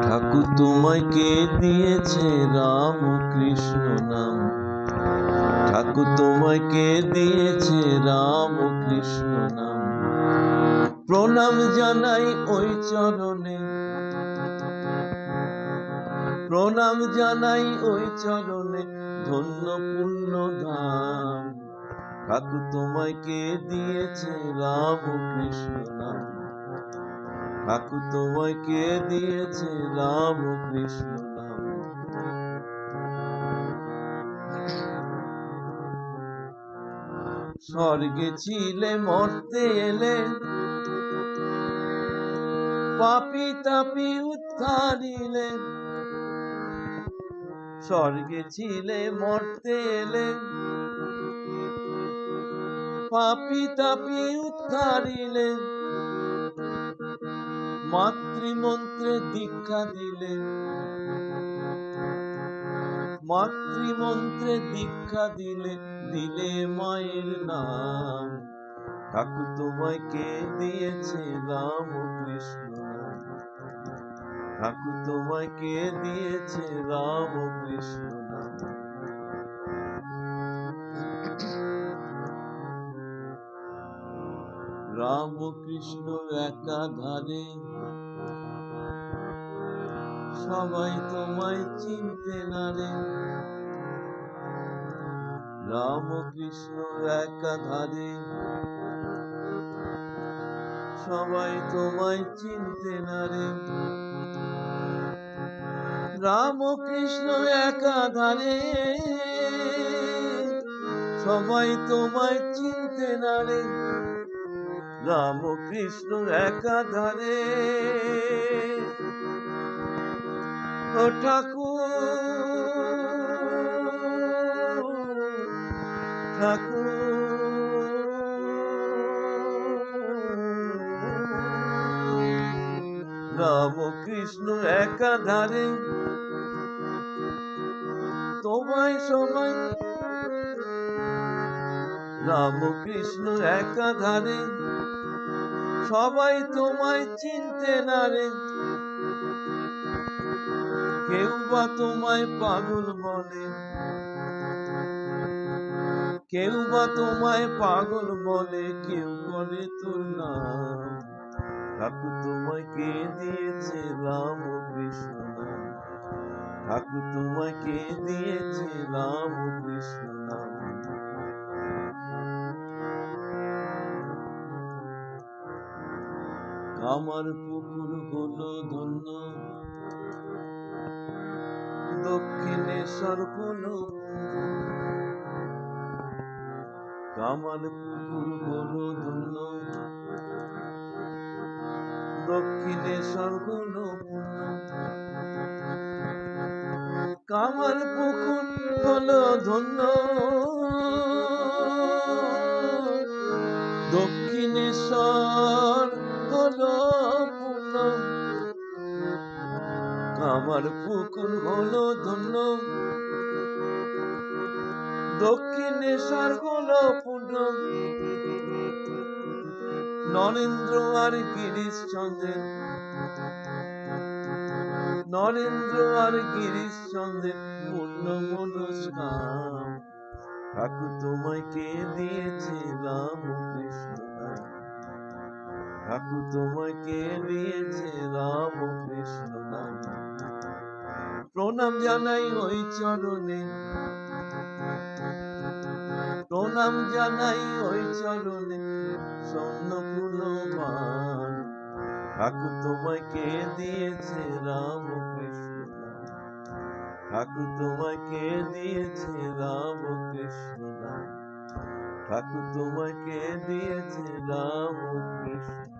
ঠাকুর তোমায় কে দিয়েছে রাম কৃষ্ণ নাম? ঠাকুর তোমায় কে দিয়েছে রাম কৃষ্ণ নাম? প্রণাম জানাই ওই চরণে, প্রণাম জানাই ওই চরণে, ধন্য পুণ্য ধাম। ঠাকুর তোমায় কে দিয়েছে রাম কৃষ্ণ নাম? ঠাকুর তোমায় কে দিয়েছে রাম কৃষ্ণ নাম? স্বর্গে ছিলে মর্তে এলে, পাপী তাপী উদ্ধারিলে। স্বর্গে ছিলে মর্তে এলে, পাপী তাপী উদ্ধারিলে। মাতৃমন্ত্রে দীক্ষা দিলে, মাতৃমন্ত্রে দীক্ষা দিলে, দিলে মায়ের নাম। ঠাকুর তোমায় কে দিয়েছে রাম কৃষ্ণ নাম? ঠাকুর তোমায় কে দিয়েছে রাম কৃষ্ণ নাম? রাম কৃষ্ণ একাধারে, সবাই তোমায় চিনতে না রে। রাম কৃষ্ণ একাধারে, সবাই তোমায় চিনতে না রে। রাম কৃষ্ণ একাধারে, সবাই তোমায় চিনতে না রে। রাম কৃষ্ণ একাধারে। ও ঠাকুর, ঠাকুর, রাম কৃষ্ণ একাধারে, তোমায় সবাই। রাম কৃষ্ণ একাধারে, সবাই তোমায় চিনতে না রে। কেউ বা তোমায় পাগল বলে, কেউ বা তোমায় পাগল বলে, কেউ বলে তোর নাম। ঠাকুর তোমায় কে দিয়েছে রাম কৃষ্ণ নাম? ঠাকুর তোমায় কে দিয়েছে রাম কৃষ্ণ নাম? কামার পুকুর হলো ধন্য, দক্ষিণেশ্বর হলো পুণ্য। কামার পুকুর হলো ধন্য, দক্ষিণেশ্বর হলো পুণ্য। কামার পুকুর হলো ধন্য, দক্ষিণেশ্বর হলো পুণ্য। কামার পুকুর হলো ধন্য, দক্ষিণেশ্বর হলো পুণ্য। নরেন্দ্র আর গিরিশ চন্দ্রের, নরেন্দ্র আর গিরিশ চন্দ্রের পূর্ণ মনস্কাম। ঠাকুর তোমায় কে দিয়েছে রাম কৃষ্ণ নাম? ঠাকুর তোমায় কে দিয়েছে রাম কৃষ্ণ নাম? প্রণাম জানাই ওই চরণে, প্রণাম জানাই ওই চরণে, স্বর্ণ গুণবান। ঠাকুর তোমায় কে দিয়েছে রাম কৃষ্ণ নাম? ঠাকুর তোমায় কে দিয়েছে রাম কৃষ্ণ নাম? ঠাকুর তোমায় কে দিয়েছে রাম কৃষ্ণ?